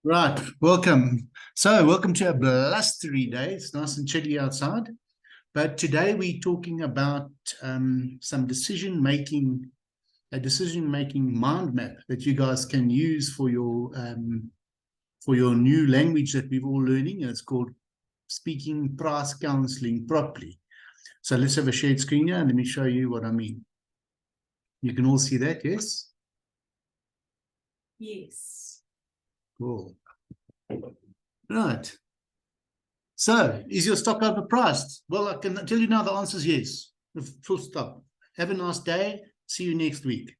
Right, welcome. So, welcome to a blustery day. It's nice and chilly outside. But today we're talking about some decision-making, a decision-making mind map that you guys can use for your new language that we're all learning. And it's called speaking price counseling properly. So let's have a shared screen here and let me show you what I mean. You can all see that, yes? Yes. Cool. Right. So, is your stock overpriced? Well, I can tell you now the answer is yes. Full stop. Have a nice day. See you next week.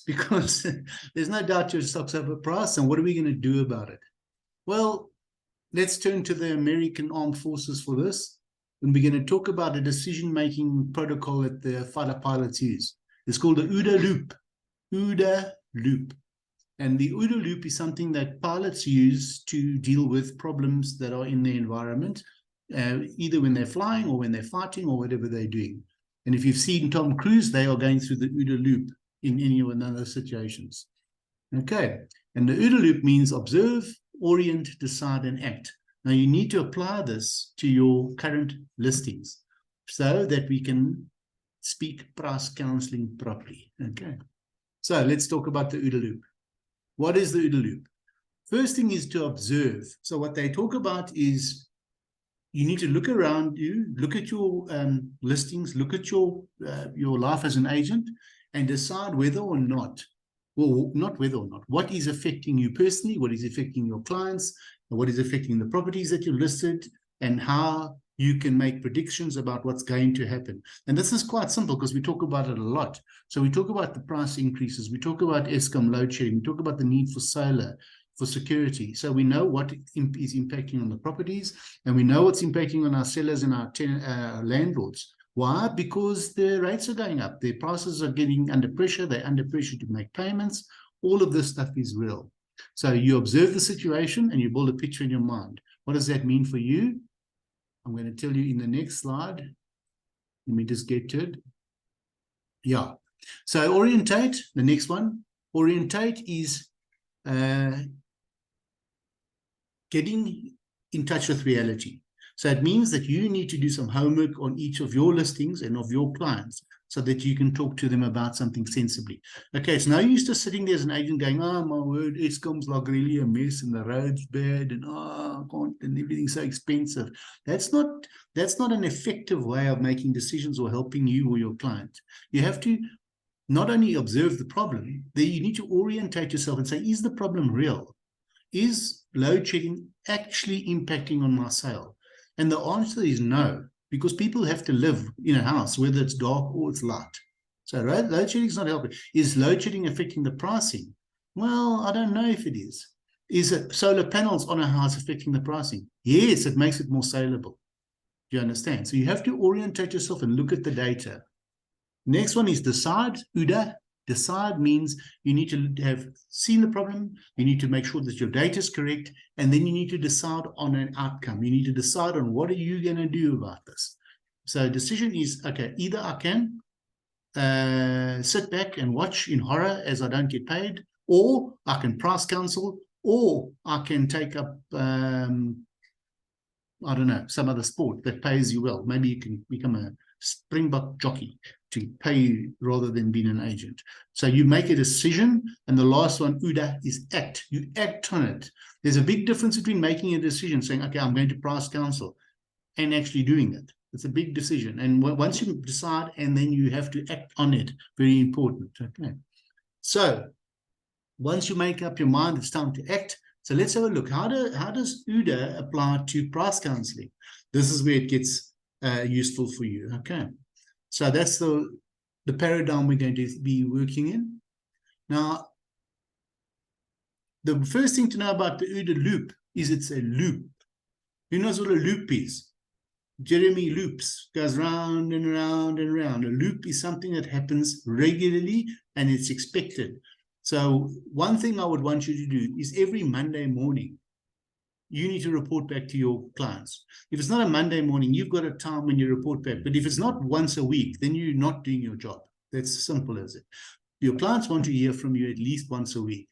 Because there's no doubt your stock's overpriced. And what are we going to do about it? Well, let's turn to the American Armed Forces for this. And we're going to talk about a decision-making protocol that the fighter pilots use. It's called the OODA loop. OODA loop. And the OODA loop is something that pilots use to deal with problems that are in the environment, either when they're flying or when they're fighting or whatever they're doing. And if you've seen Tom Cruise, they are going through the OODA loop in any one of those situations. Okay, and the OODA loop means observe, orient, decide, and act. Now you need to apply this to your current listings so that we can speak price counseling properly. Okay, so let's talk about the OODA loop. What is the OODA loop? First thing is to observe. So what they talk about is you need to look around you, look at your listings, look at your life as an agent, and decide whether or not, well, not whether or not, what is affecting you personally, what is affecting your clients, what is affecting the properties that you've listed, and how you can make predictions about what's going to happen. And this is quite simple because we talk about it a lot. So we talk about the price increases, we talk about Eskom load shedding, we talk about the need for solar, for security. So we know what is impacting on the properties, and we know what's impacting on our sellers and our landlords. Why? Because the rates are going up, their prices are getting under pressure, they're under pressure to make payments. All of this stuff is real. So you observe the situation and you build a picture in your mind. What does that mean for you? I'm going to tell you in the next slide. Let me just get to it. Yeah. So orientate, the next one. Orientate is getting in touch with reality. So it means that you need to do some homework on each of your listings and of your clients so that you can talk to them about something sensibly. Okay, so now you're used to sitting there as an agent going, oh, my word, Eskom's like really a mess and the road's bad and I can't, and everything's so expensive. That's not an effective way of making decisions or helping you or your client. You have to not only observe the problem, then you need to orientate yourself and say, is the problem real? Is load shedding actually impacting on my sale? And the answer is no, because people have to live in a house, whether it's dark or it's light. So load shedding is not helping. Is load shedding affecting the pricing? Well, I don't know if it is. Is it solar panels on a house affecting the pricing? Yes, it makes it more saleable. Do you understand? So you have to orientate yourself and look at the data. Next one is decide, OODA. Decide means you need to have seen the problem, you need to make sure that your data is correct, and then you need to decide on an outcome. You need to decide on what are you going to do about this. So decision is, okay, either I can sit back and watch in horror as I don't get paid, or I can price counsel, or I can take up, I don't know, some other sport that pays you well. Maybe you can become a Springbok jockey to pay you rather than being an agent. So you make a decision, and the last one, OODA, is act. You act on it. There's a big difference between making a decision, saying, okay, I'm going to price counsel, and actually doing it. It's a big decision. And once you decide, and then you have to act on it, very important. Okay. So once you make up your mind, it's time to act. So let's have a look. How does OODA apply to price counseling? This is where it gets useful for you. Okay, so that's the paradigm we're going to be working in. Now, the first thing to know about the OODA loop is it's a loop. Who knows what a loop is? Jeremy loops, goes round and round and round. A loop is something that happens regularly and it's expected. So one thing I would want you to do is every Monday morning, you need to report back to your clients. If it's not a Monday morning, you've got a time when you report back. But if it's not once a week, then you're not doing your job. That's as simple as it. Your clients want to hear from you at least once a week.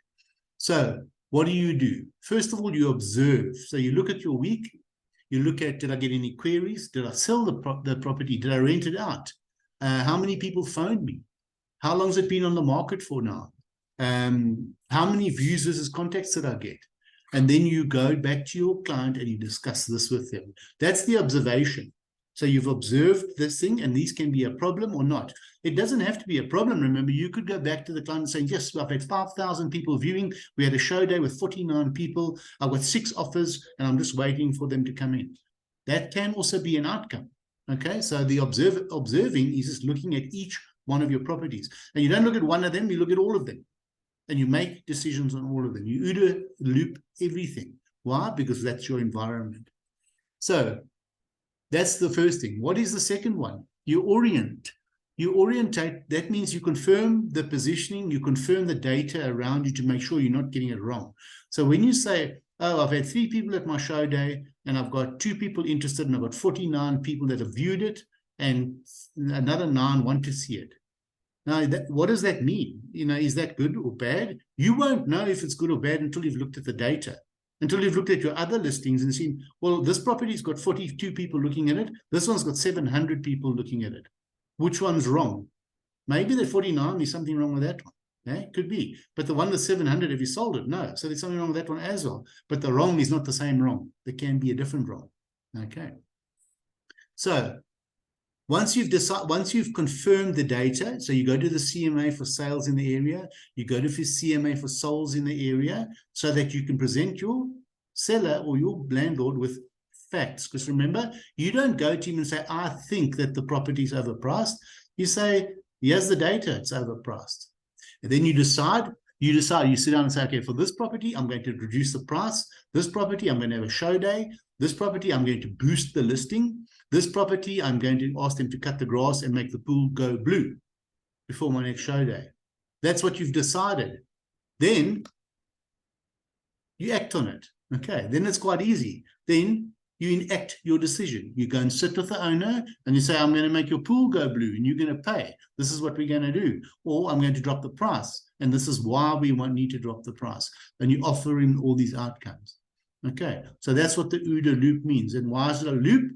So what do? First of all, you observe. So you look at your week. You look at, did I get any queries? Did I sell the property? Did I rent it out? How many people phoned me? How long has it been on the market for now? How many views versus contacts did I get? And then you go back to your client and you discuss this with them. That's the observation. So you've observed this thing, and these can be a problem or not. It doesn't have to be a problem. Remember, you could go back to the client and say, yes, I've had 5,000 people viewing. We had a show day with 49 people. I've got 6 offers, and I'm just waiting for them to come in. That can also be an outcome. Okay, so the observing is just looking at each one of your properties. And you don't look at one of them, you look at all of them. And you make decisions on all of them. You OODA loop everything. Why? Because that's your environment. So that's the first thing. What is the second one? You orient. You orientate. That means you confirm the positioning, you confirm the data around you to make sure you're not getting it wrong. So when you say, oh, I've had 3 people at my show day, and I've got 2 people interested, and I've got 49 people that have viewed it, and another 9 want to see it. Now, what does that mean? You know, is that good or bad? You won't know if it's good or bad until you've looked at the data, until you've looked at your other listings and seen, well, this property's got 42 people looking at it. This one's got 700 people looking at it. Which one's wrong? Maybe the 49, there's something wrong with that one. Yeah, could be. But the one with 700, have you sold it? No. So there's something wrong with that one as well. But the wrong is not the same wrong. There can be a different wrong. Okay. So once you've confirmed the data, so you go to the CMA for sales in the area, you go to the CMA for souls in the area, so that you can present your seller or your landlord with facts. Because remember, you don't go to him and say, I think that the property is overpriced. You say, here's the data, it's overpriced. And then you decide, you sit down and say, okay, for this property, I'm going to reduce the price. This property, I'm going to have a show day. This property, I'm going to boost the listing. This property, I'm going to ask them to cut the grass and make the pool go blue before my next show day. That's what you've decided. Then you act on it. Okay, then it's quite easy. Then you enact your decision. You go and sit with the owner and you say, I'm going to make your pool go blue and you're going to pay. This is what we're going to do. Or I'm going to drop the price. And this is why we need to drop the price. And you offer him all these outcomes. Okay, so that's what the OODA loop means. And why is it a loop?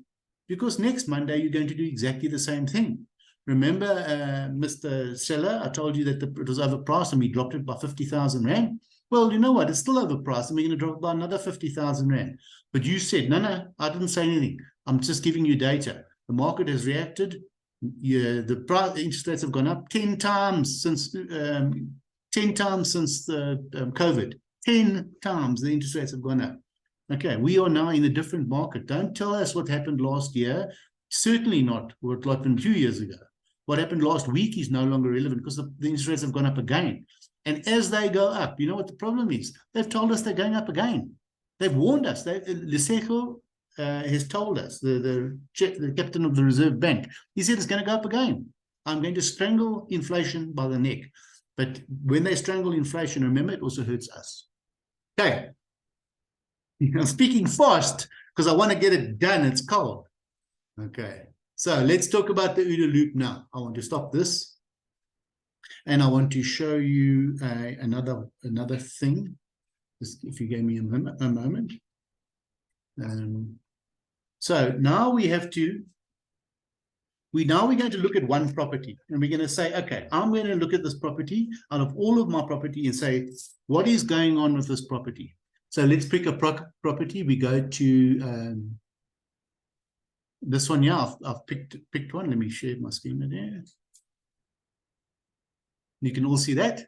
Because next Monday, you're going to do exactly the same thing. Remember, Mr. Seller, I told you that it was overpriced and we dropped it by 50,000 Rand. Well, you know what? It's still overpriced and we're going to drop it by another 50,000 Rand. But you said, no, I didn't say anything. I'm just giving you data. The market has reacted. Yeah, the interest rates have gone up 10 times since the COVID. 10 times the interest rates have gone up. Okay, we are now in a different market. Don't tell us what happened last year. Certainly not what happened 2 years ago. What happened last week is no longer relevant because the interest rates have gone up again. And as they go up, you know what the problem is? They've told us they're going up again. They've warned us. Lesego has told us, the captain of the Reserve Bank, he said it's going to go up again. I'm going to strangle inflation by the neck. But when they strangle inflation, remember, it also hurts us. Okay. I'm speaking fast because I want to get it done. It's cold. Okay. So let's talk about the OODA loop now. I want to stop this. And I want to show you another thing. Just if you gave me a moment. So now we're going to look at one property. And we're going to say, okay, I'm going to look at this property out of all of my property and say, what is going on with this property? So let's pick a property. We go to this one here. I've picked one. Let me share my screen there. You can all see that.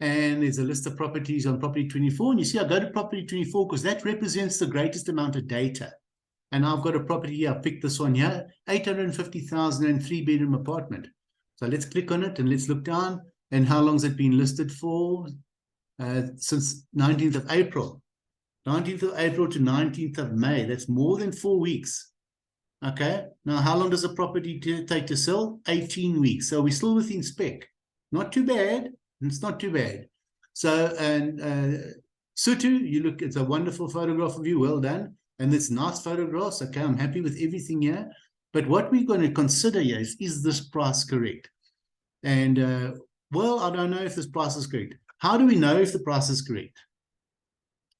And there's a list of properties on property 24. And you see, I go to property 24 because that represents the greatest amount of data. And I've got a property here. I picked this one here, 850,000 and 3-bedroom apartment. So let's click on it and let's look down. And how long has it been listed for? Since 19th of April. 19th of April to 19th of May. That's more than 4 weeks. Okay. Now, how long does a property take to sell? 18 weeks. So we're still within spec. Not too bad. It's not too bad. So, and Sutu, you look, it's a wonderful photograph of you. Well done. And it's nice photographs. Okay. I'm happy with everything here. But what we're going to consider here is this price correct? And, well, I don't know if this price is correct. How do we know if the price is correct?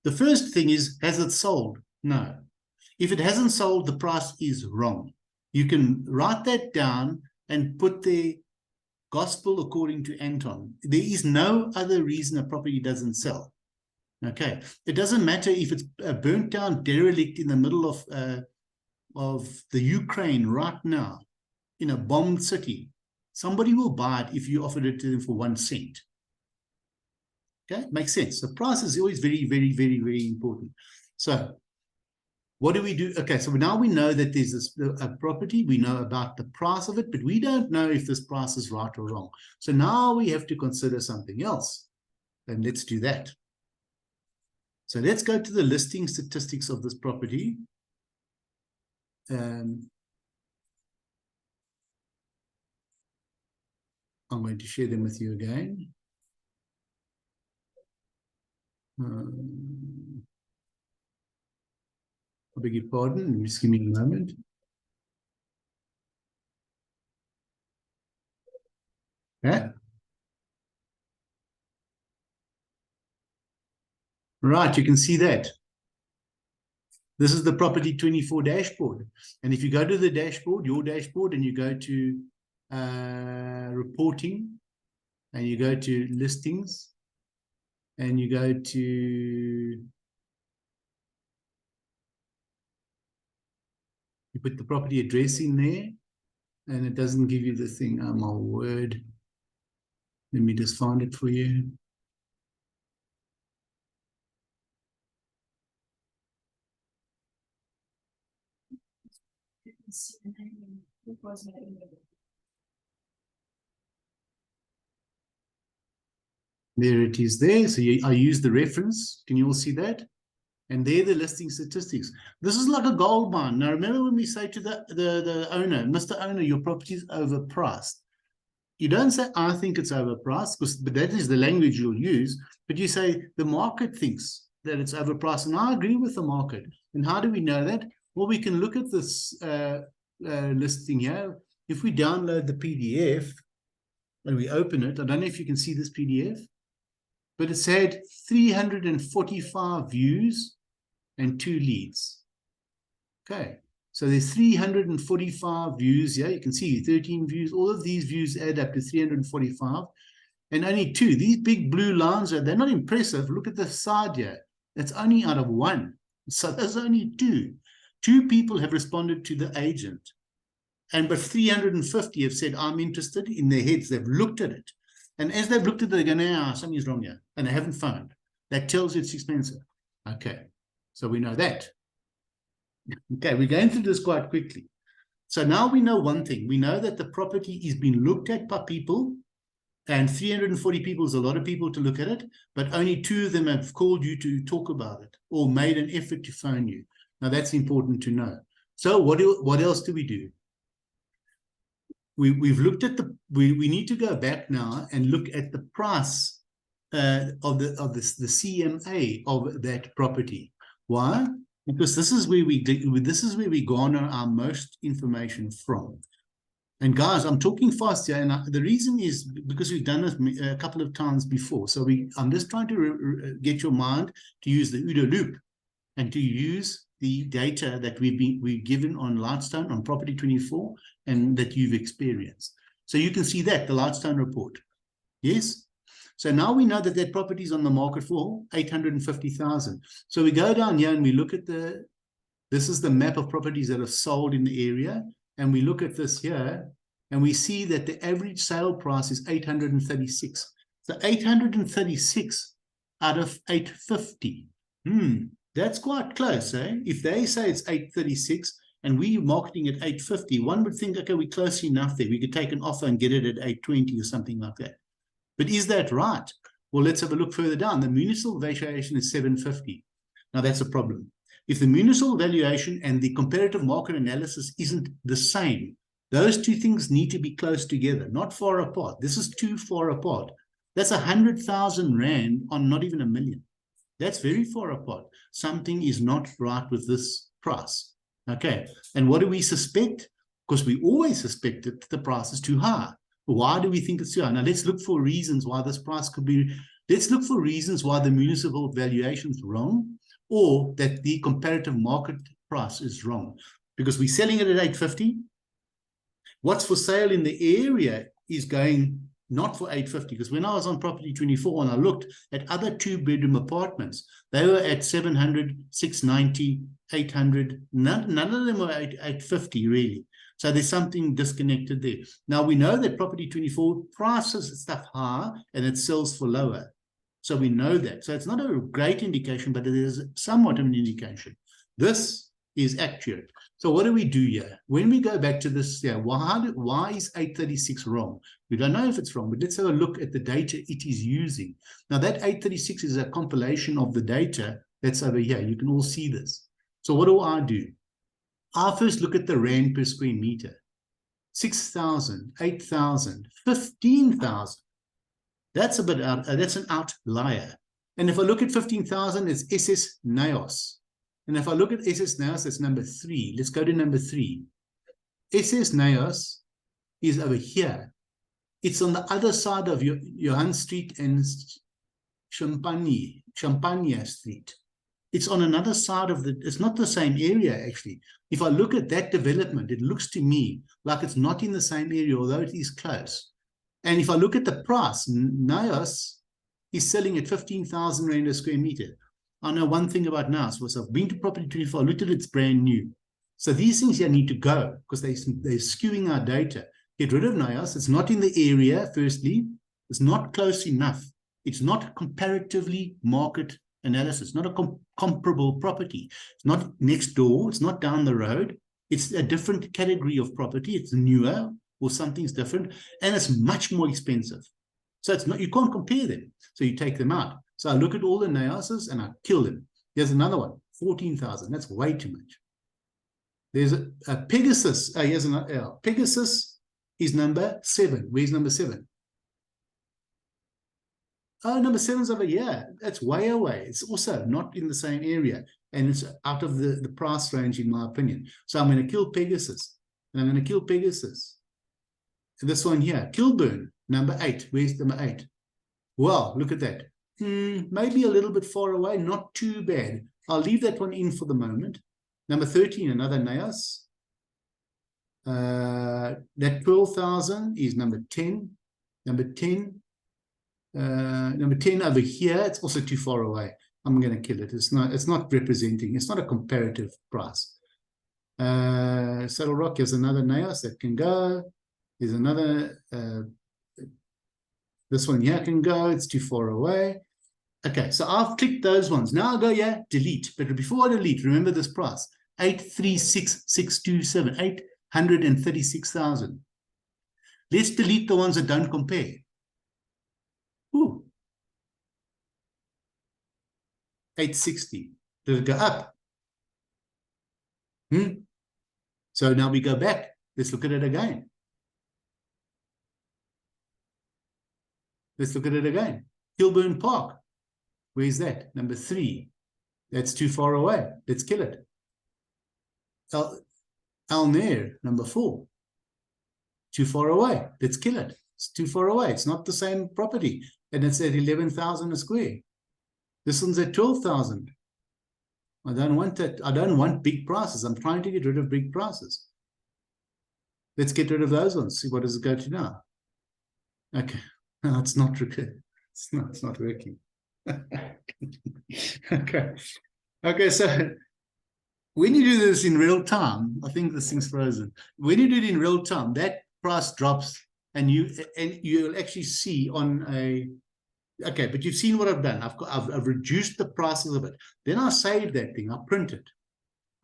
The first thing is, has it sold? No. If it hasn't sold, the price is wrong. You can write that down and put the gospel according to Anton. There is no other reason a property doesn't sell. Okay. It doesn't matter if it's a burnt down derelict in the middle of the Ukraine right now, in a bombed city. Somebody will buy it if you offered it to them for 1 cent. Okay, makes sense. The price is always very, very, very, very important. So what do we do? Okay, so now we know that there's a property. We know about the price of it, but we don't know if this price is right or wrong. So now we have to consider something else. And let's do that. So let's go to the listing statistics of this property. I'm going to share them with you again. I beg your pardon, just give me a moment. Yeah. Right, you can see that. This is the Property 24 dashboard. And if you go to the dashboard, your dashboard, and you go to reporting, and you go to listings, and you go to you put the property address in there, and it doesn't give you the thing. Oh my word. Let me just find it for you. There it is there. So I use the reference. Can you all see that? And there the listing statistics. This is like a gold mine. Now remember when we say to the owner, Mr. Owner, your property is overpriced. You don't say, I think it's overpriced, but that is the language you'll use. But you say, the market thinks that it's overpriced. And I agree with the market. And how do we know that? Well, we can look at this listing here. If we download the PDF and we open it, I don't know if you can see this PDF, but it's had 345 views and 2 leads. Okay. So there's 345 views here. You can see 13 views. All of these views add up to 345. And only 2. These big blue lines, they're not impressive. Look at the side here. That's only out of 1. So there's only 2. 2 people have responded to the agent. But 350 have said, I'm interested. In their heads, they've looked at it. And as they've looked at it, they're going, something's wrong here. And they haven't found. That tells you it's expensive. Okay. So we know that. Okay, we're going through this quite quickly. So now we know one thing. We know that the property is being looked at by people, and 340 people is a lot of people to look at it, but only 2 of them have called you to talk about it or made an effort to phone you. Now that's important to know. So what else do we do? We've looked at we need to go back now and look at the price of the CMA of that property. Why? Because this is where we garner our most information from. And guys, I'm talking fast here, and the reason is because we've done it a couple of times before. So I'm just trying to get your mind to use the OODA loop and to use the data that we've given on Lightstone, on Property 24, and that you've experienced. So you can see that, the Lightstone report. Yes? So now we know that property is on the market for 850,000. So we go down here and we look at this is the map of properties that are sold in the area. And we look at this here and we see that the average sale price is 836. So 836 out of 850. That's quite close, eh? If they say it's 836 and we're marketing at 850, one would think, okay, we're close enough there. We could take an offer and get it at 820 or something like that. But is that right? Well, let's have a look further down. The municipal valuation is 750. Now, that's a problem. If the municipal valuation and the comparative market analysis isn't the same, those 2 things need to be close together, not far apart. This is too far apart. That's 100,000 Rand on not even 1 million. That's very far apart. Something is not right with this price. Okay. And what do we suspect? Because we always suspect that the price is too high. Why do we think it's too high? Now, let's look for reasons why this price could be Let's look for reasons why the municipal valuation is wrong, or that the comparative market price is wrong. Because we're selling it at 850. What's for sale in the area is going not for 850, because when I was on property 24 and I looked at other 2-bedroom apartments, they were at 700, 690, 800. None of them were at 850 really. So there's something disconnected there. Now we know that property 24 prices stuff high and it sells for lower. So we know that. So it's not a great indication, but it is somewhat of an indication. This is accurate. So what do we do here? When we go back to this, why is 836 wrong? We don't know if it's wrong, but let's have a look at the data it is using. Now that 836 is a compilation of the data that's over here. You can all see this. So what do? I first look at the rand per square meter. 6,000, 8,000, 15,000. That's a bit out, that's an outlier. And if I look at 15,000, it's SS Naos. And if I look at SS Naos, that's number 3. Let's go to number 3. SS Naos is over here. It's on the other side of Johan Street and Champagne Street. It's on another side of it's not the same area actually. If I look at that development, it looks to me like it's not in the same area, although it is close. And if I look at the price, Naos is selling at 15,000 Rand a square meter. I know one thing about Naos was I've been to property 24, I looked at it, it's brand new. So these things here need to go because they're skewing our data. Get rid of Naos. It's not in the area, firstly. It's not close enough. It's not comparatively market analysis, not a comparable property. It's not next door. It's not down the road. It's a different category of property. It's newer or something's different, and it's much more expensive. So it's not, you can't compare them. So you take them out. So I look at all the Naoses and I kill them. There's another one, 14,000. That's way too much. There's a Pegasus. Here's another. Pegasus is number 7. Where's number 7? Oh, number 7's over here. That's way away. It's also not in the same area. And it's out of the price range, in my opinion. So I'm going to kill Pegasus. And I'm going to kill Pegasus. And this one here, Kilburn, number 8. Where's number 8? Well, look at that. Maybe a little bit far away, not too bad. I'll leave that one in for the moment. Number 13, another Naos. That 12,000 is number 10. Number 10 over here, it's also too far away. I'm going to kill it. It's not representing. It's not a comparative price. Saddle Rock is another Naos that can go. There's another. This one here can go. It's too far away. Okay, so I've clicked those ones. Now I'll go here, delete. But before I delete, remember this price: 836,627, 836,000. Let's delete the ones that don't compare. Ooh. 860. Does it go up? So now we go back. Let's look at it again. Let's look at it again. Kilburn Park. Where's that? Number 3. That's too far away. Let's kill it. Almere, number 4. Too far away. Let's kill it. It's too far away. It's not the same property. And it's at 11,000 a square. This one's at 12,000. I don't want that. I don't want big prices. I'm trying to get rid of big prices. Let's get rid of those ones. See what does it go to now. Okay. No, it's not good. It's not working. Okay, so when you do this in real time, I think this thing's frozen. When you do it in real time, that price drops, and you'll actually see on a. Okay, but you've seen what I've done. I've reduced the prices of it. Then I save that thing. I print it.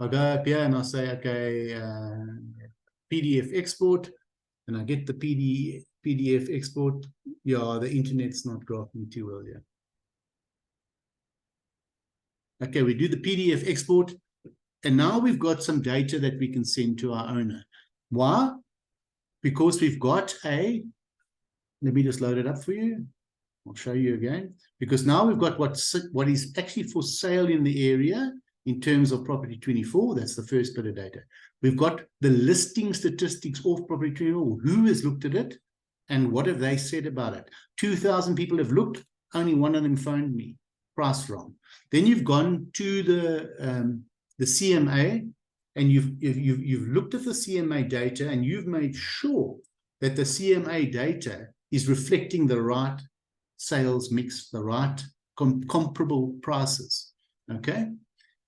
I go up here and I say, okay, PDF export, and I get the PDF export. Yeah, the internet's not graphing too well here. Okay, we do the PDF export, and now we've got some data that we can send to our owner. Why? Because we've got let me just load it up for you. I'll show you again. Because now we've got what is actually for sale in the area in terms of property 24. That's the first bit of data. We've got the listing statistics of property 24. Who has looked at it and what have they said about it? 2,000 people have looked. only one of them phoned me, price wrong. Then you've gone to the CMA, and you've looked at the CMA data, and you've made sure that the CMA data is reflecting the right sales mix, the right comparable prices. Okay.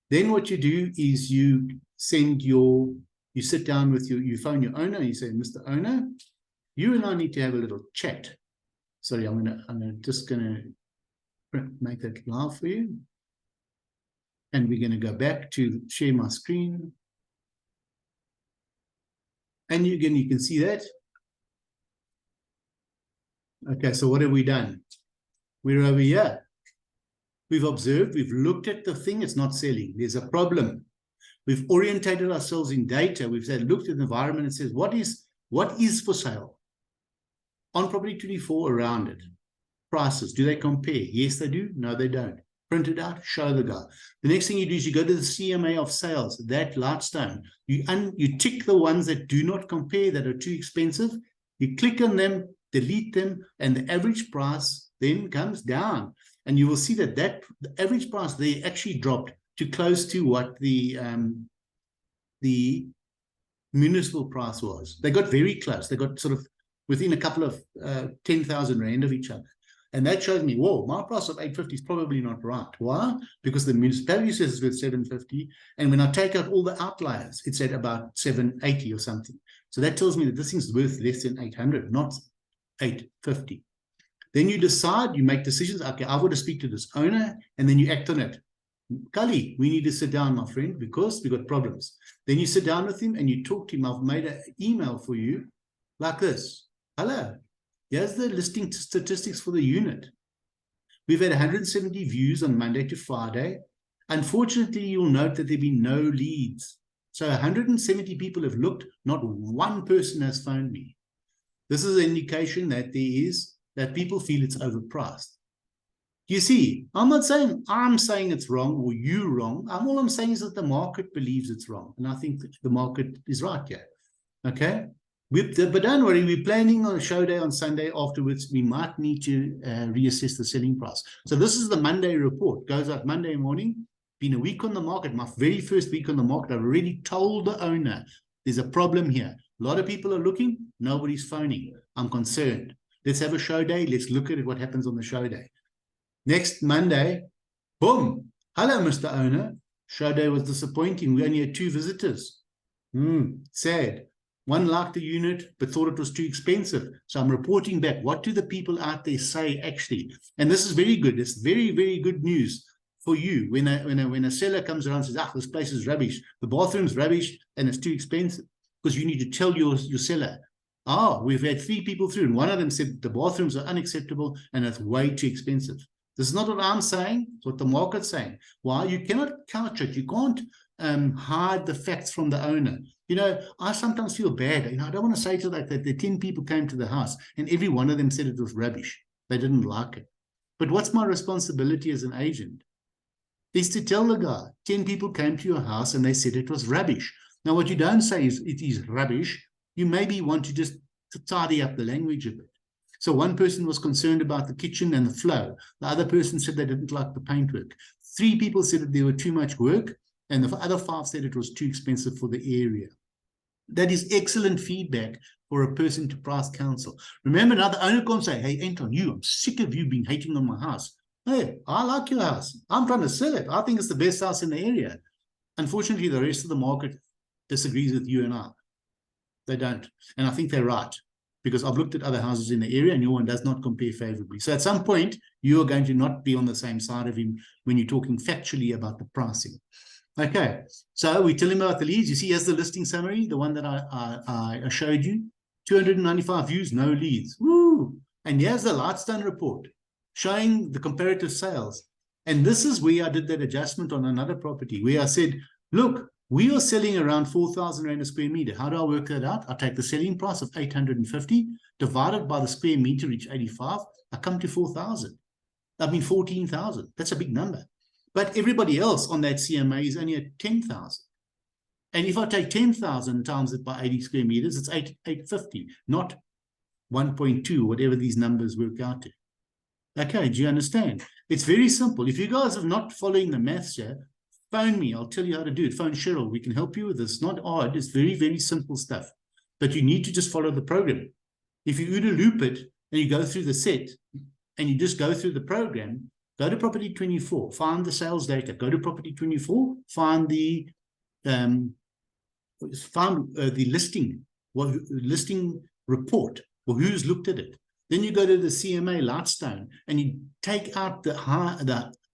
Then what you do is you sit down with you phone your owner, and you say, Mr. Owner, you and I need to have a little chat. Sorry, I'm just gonna make that live for you. And we're going to go back to share my screen. And again, you can see that. Okay, so what have we done? We're over here. We've observed, we've looked at the thing, it's not selling. There's a problem. We've orientated ourselves in data. We've said, looked at the environment and says, what is for sale? On property 24 around it. Prices, do they compare? Yes, they do. No, they don't. Print it out, show the guy. The next thing you do is you go to the CMA of sales, that Lightstone. You tick the ones that do not compare, that are too expensive. You click on them, delete them, and the average price then comes down. And you will see that the average price there actually dropped to close to what the municipal price was. They got very close. They got sort of within a couple of 10,000 Rand of each other. And that shows me, whoa, my price of 850 is probably not right. Why? Because the municipality says it's worth 750. And when I take out all the outliers, it's at about 780 or something. So that tells me that this thing's worth less than 800, not 850. Then you decide, you make decisions. Okay, I want to speak to this owner, and then you act on it. Kali, we need to sit down, my friend, because we've got problems. Then you sit down with him and you talk to him. I've made an email for you like this. Hello. Here's the listing statistics for the unit. We've had 170 views on Monday to Friday. Unfortunately, you'll note that there have been no leads. So 170 people have looked, not one person has phoned me. This is an indication that that people feel it's overpriced. You see, I'm not saying I'm saying it's wrong or you wrong. All I'm saying is that the market believes it's wrong. And I think that the market is right here. Okay? But don't worry, we're planning on a show day on Sunday afterwards. We might need to reassess the selling price. So this is the Monday report. Goes out Monday morning. Been a week on the market. My very first week on the market. I've already told the owner there's a problem here. A lot of people are looking. Nobody's phoning. I'm concerned. Let's have a show day. Let's look at what happens on the show day. Next Monday, boom. Hello, Mr. Owner. Show day was disappointing. We only had 2 visitors. Sad. One liked the unit, but thought it was too expensive. So I'm reporting back. What do the people out there say actually? And this is very good. It's very, very good news for you. When a seller comes around and says, this place is rubbish. The bathroom's rubbish and it's too expensive. Because you need to tell your seller, we've had 3 people through, and one of them said the bathrooms are unacceptable and it's way too expensive. This is not what I'm saying, it's what the market's saying. Why? You cannot couch it. You can't hide the facts from the owner. You know, I sometimes feel bad. I don't want to say to that the 10 people came to the house and every one of them said it was rubbish. They didn't like it. But what's my responsibility as an agent? Is to tell the guy, 10 people came to your house and they said it was rubbish. Now, what you don't say is it is rubbish. You maybe want to just tidy up the language a bit. So one person was concerned about the kitchen and the flow. The other person said they didn't like the paintwork. 3 people said that there were too much work, and the other 5 said it was too expensive for the area. That is excellent feedback for a person to price counsel. Remember, now the owner can't say, hey, Anton, I'm sick of you being hating on my house. Hey, I like your house. I'm trying to sell it. I think it's the best house in the area. Unfortunately, the rest of the market disagrees with you and I. They don't. And I think they're right, because I've looked at other houses in the area and your one does not compare favorably. So at some point, you are going to not be on the same side of him when you're talking factually about the pricing. Okay, so we tell him about the leads. You see, here's the listing summary, the one that I showed you. 295 views, no leads. Woo! And here's the Lightstone report showing the comparative sales. And this is where I did that adjustment on another property, where I said, look, we are selling around 4,000 Rand a square meter. How do I work that out? I take the selling price of 850, divided by the square meter, each 85. I come to 4,000. I mean, 14,000. That's a big number. But everybody else on that CMA is only at 10,000. And if I take 10,000 times it by 80 square meters, it's 850, not 1.2, whatever these numbers work out to. Okay, do you understand? It's very simple. If you guys are not following the maths here, phone me. I'll tell you how to do it. Phone Cheryl. We can help you with this. It's not odd. It's very, very simple stuff. But you need to just follow the program. If you OODA loop it and you go through the set and you just go through the program, go to property 24, find the sales data. Go to property 24, find the listing report or who's looked at it. Then you go to the CMA Lightstone and you take out the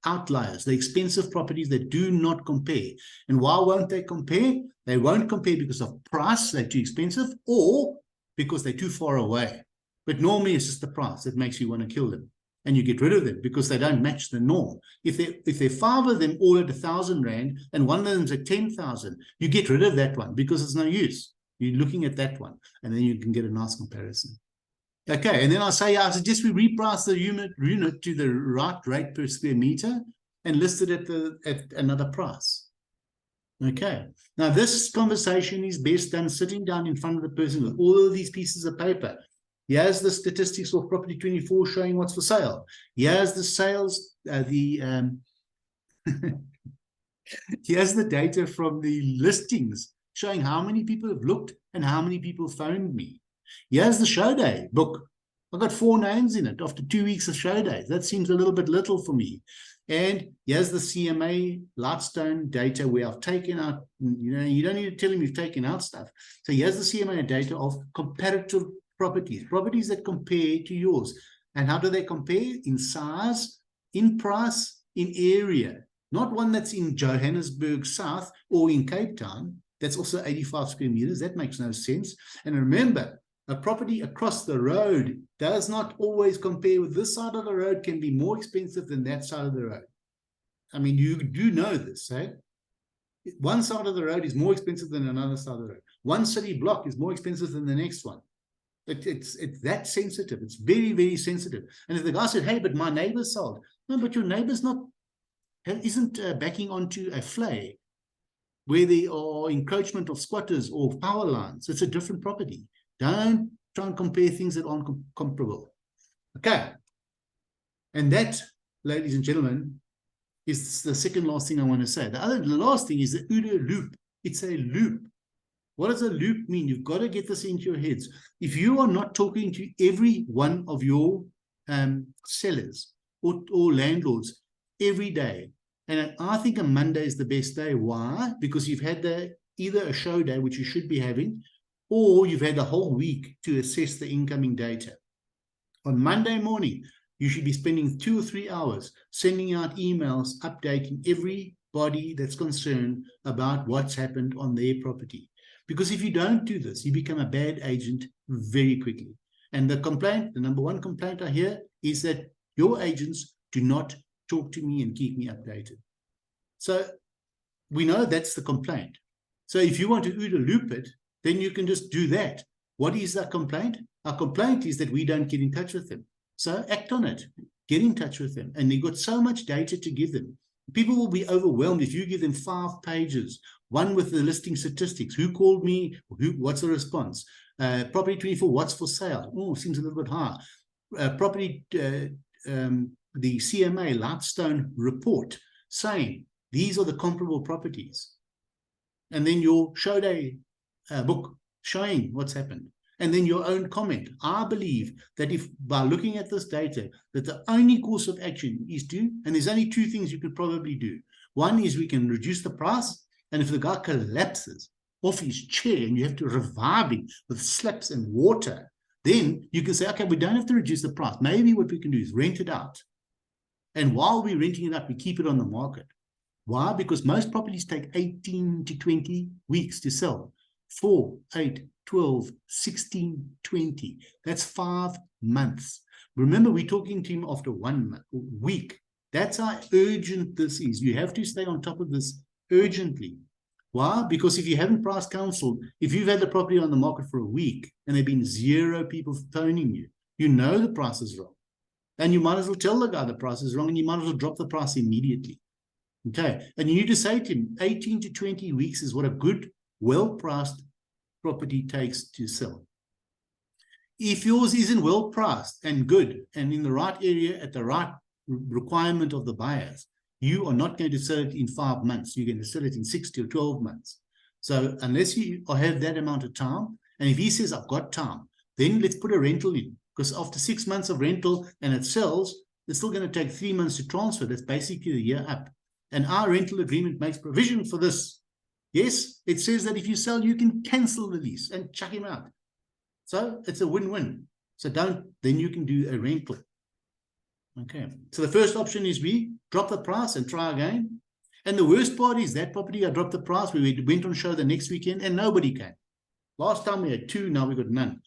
outliers, the expensive properties that do not compare. And why won't they compare? They won't compare because of price, they're too expensive, or because they're too far away. But normally it's just the price that makes you want to kill them. And you get rid of them because they don't match the norm. If there 5 of them all at 1,000 Rand and one of them's at 10,000, you get rid of that one because it's no use. You're looking at that one, and then you can get a nice comparison. Okay, and then I say, I suggest we reprice the unit to the right rate per square meter and list it at another price. Okay, now this conversation is best done sitting down in front of the person with all of these pieces of paper. Here's the statistics of property 24 showing what's for sale. Here's the sales, here's the data from the listings showing how many people have looked and how many people phoned me. Here's the show day book. I've got 4 names in it after 2 weeks of show days. That seems a little bit little for me. And here's the CMA Lightstone data where I've taken out, you don't need to tell him you've taken out stuff. So here's the CMA data of comparative properties that compare to yours. And how do they compare? In size, in price, in area. Not one that's in Johannesburg South or in Cape Town. That's also 85 square meters. That makes no sense. And remember, a property across the road does not always compare with this side of the road, can be more expensive than that side of the road. I mean, you do know this, eh? One side of the road is more expensive than another side of the road. One city block is more expensive than the next one. It's that sensitive. It's very, very sensitive. And if the guy said, hey, but my neighbor sold. No, but your neighbor's isn't backing onto a flay where there are encroachment of squatters or power lines. It's a different property. Don't try and compare things that aren't comparable. Okay. And that, ladies and gentlemen, is the second last thing I want to say. The last thing is the OODA loop. It's a loop. What does a loop mean? You've got to get this into your heads. If you are not talking to every one of your sellers or landlords every day, and I think a Monday is the best day. Why? Because you've had either a show day, which you should be having, or you've had a whole week to assess the incoming data. On Monday morning, you should be spending 2 or 3 hours sending out emails, updating everybody that's concerned about what's happened on their property. Because if you don't do this, you become a bad agent very quickly. And the number one complaint I hear is that your agents do not talk to me and keep me updated. So we know that's the complaint. So if you want to OODA loop it, then you can just do that. What is our complaint? Our complaint is that we don't get in touch with them. So act on it. Get in touch with them. And they've got so much data to give them. People will be overwhelmed if you give them 5 pages, one with the listing statistics. Who called me? What's the response? Property 24, what's for sale? Oh, seems a little bit high. The CMA Lightstone report saying these are the comparable properties. And then your show day book showing what's happened. And then your own comment. I believe that if by looking at this data, that the only course of action is to, and there's only 2 things you could probably do. One is we can reduce the price, and if the guy collapses off his chair and you have to revive him with slaps and water, then you can say, okay, we don't have to reduce the price. Maybe what we can do is rent it out. And while we're renting it out, we keep it on the market. Why? Because most properties take 18 to 20 weeks to sell. 4, 8, 12, 16, 20. That's 5 months. Remember, we're talking to him after 1 week. That's how urgent this is. You have to stay on top of this urgently. Why? Because if you haven't price counseled, if you've had the property on the market for a week and there have been 0 people phoning you, you know the price is wrong. And you might as well tell the guy the price is wrong, and you might as well drop the price immediately. Okay. And you need to say to him, 18 to 20 weeks is what a good, well-priced property takes to sell. If yours isn't well priced and good and in the right area at the right requirement of the buyers, you are not going to sell it in 5 months. You're going to sell it in 6 to 12 months. So unless you have that amount of time, and if he says, I've got time, then let's put a rental in. Because after 6 months of rental and it sells, it's still going to take 3 months to transfer. That's basically the year up. And our rental agreement makes provision for this. Yes, it says that if you sell, you can cancel the lease and chuck him out. So it's a win-win. So then you can do a rental. Okay. So the first option is we drop the price and try again. And the worst part is that property, I dropped the price. We went on show the next weekend and nobody came. Last time we had 2, now we got none.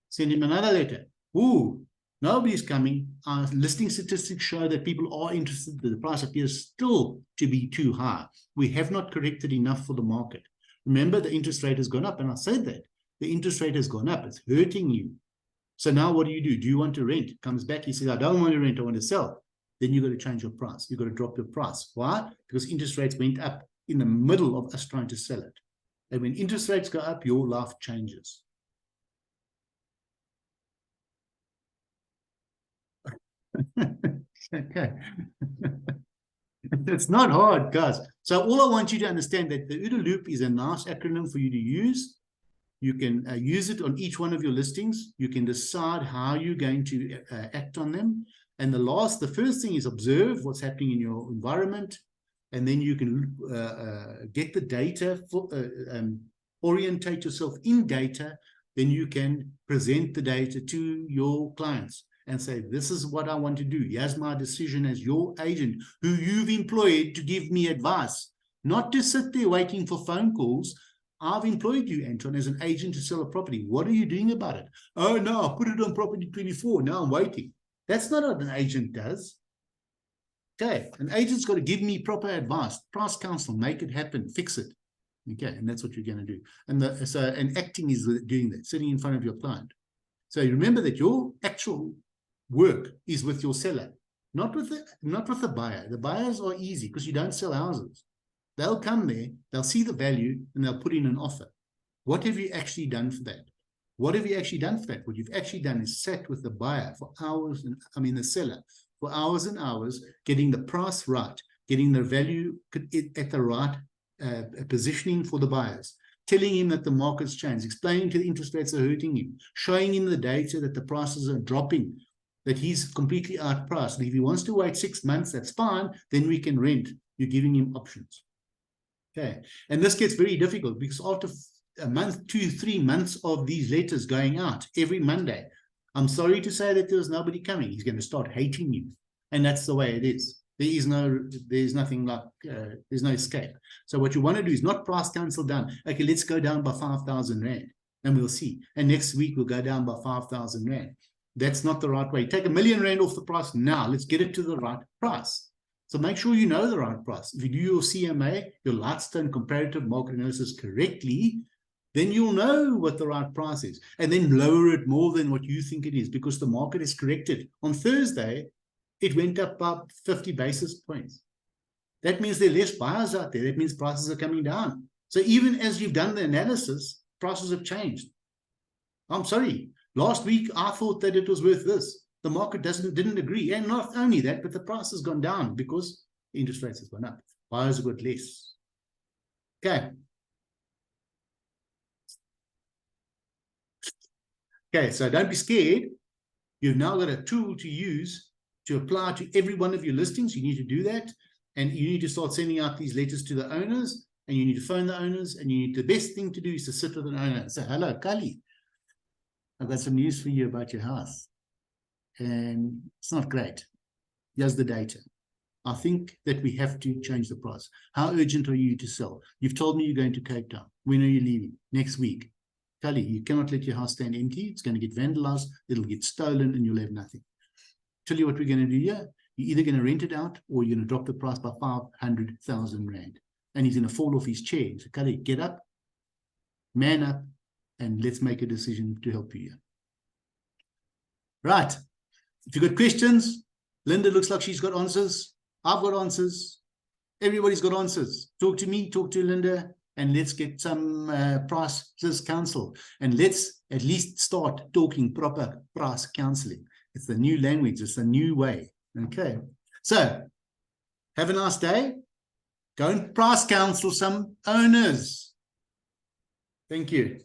Send him another letter. Ooh, nobody's coming. Our listing statistics show that people are interested, but the price appears still to be too high. We have not corrected enough for the market. Remember, the interest rate has gone up, and I said that. The interest rate has gone up. It's hurting you. So now what do? Do you want to rent? Comes back, he says, I don't want to rent, I want to sell. Then you've got to change your price. You've got to drop your price. Why? Because interest rates went up in the middle of us trying to sell it. And when interest rates go up, your life changes. Okay. It's not hard, guys. So all I want you to understand that the OODA loop is a nice acronym for you to use. You can use it on each one of your listings. You can decide how you're going to act on them. And the first thing is observe what's happening in your environment. And then you can get the data, orientate yourself in data. Then you can present the data to your clients and say, this is what I want to do. Here's my decision as your agent who you've employed to give me advice, not to sit there waiting for phone calls. I've employed you, Anton, as an agent to sell a property. What are you doing about it? Oh, no, I put it on property 24. Now I'm waiting. That's not what an agent does. Okay, an agent's got to give me proper advice, price counsel, make it happen, fix it. Okay, and that's what you're going to do. And acting is doing that, sitting in front of your client. So you remember that your actual work is with your seller, not with the buyer. The buyers are easy because you don't sell houses. They'll come there, they'll see the value, and they'll put in an offer. What have you actually done for that? What have you actually done for that? What you've actually done is sat with the buyer for hours, the seller, for hours and hours, getting the price right, getting the value at the right positioning for the buyers, telling him that the market's changed, explaining to the interest rates are hurting him, showing him the data that the prices are dropping, that he's completely outpriced. And if he wants to wait 6 months, that's fine. Then we can rent. You're giving him options. Okay. And this gets very difficult because after a month, 2, 3 months of these letters going out every Monday, I'm sorry to say that there's nobody coming. He's going to start hating you. And that's the way it is. There's nothing like, there's no escape. So what you want to do is not price cancel down. Okay, let's go down by 5,000 Rand and we'll see. And next week we'll go down by 5,000 Rand. That's not the right way. Take R1 million off the price now. Let's get it to the right price. So make sure you know the right price. If you do your CMA, your Lightstone comparative market analysis correctly, then you'll know what the right price is. And then lower it more than what you think it is because the market is corrected. On Thursday, it went up by 50 basis points. That means there are less buyers out there. That means prices are coming down. So even as you've done the analysis, prices have changed. I'm sorry. Last week, I thought that it was worth this. The market didn't agree. And not only that, but the price has gone down because the interest rates have gone up. Buyers have got less. Okay. Okay, so don't be scared. You've now got a tool to use to apply to every one of your listings. You need to do that. And you need to start sending out these letters to the owners. And you need to phone the owners. And the best thing to do is to sit with an owner and say, hello, Kali, I've got some news for you about your house. And it's not great. Here's the data. I think that we have to change the price. How urgent are you to sell? You've told me you're going to Cape Town. When are you leaving? Next week. Kali, you cannot let your house stand empty. It's going to get vandalized. It'll get stolen and you'll have nothing. Tell you what we're going to do here. You're either going to rent it out or you're going to drop the price by 500,000 Rand. And he's going to fall off his chair. So Kali, get up, man up, and let's make a decision to help you here. Right. If you've got questions, Linda looks like she's got answers. I've got answers. Everybody's got answers. Talk to me, talk to Linda. and let's get some prices counsel, and let's at least start talking proper price counseling. It's the new language, it's the new way. Okay, so have a nice day. Go and price counsel some owners. Thank you.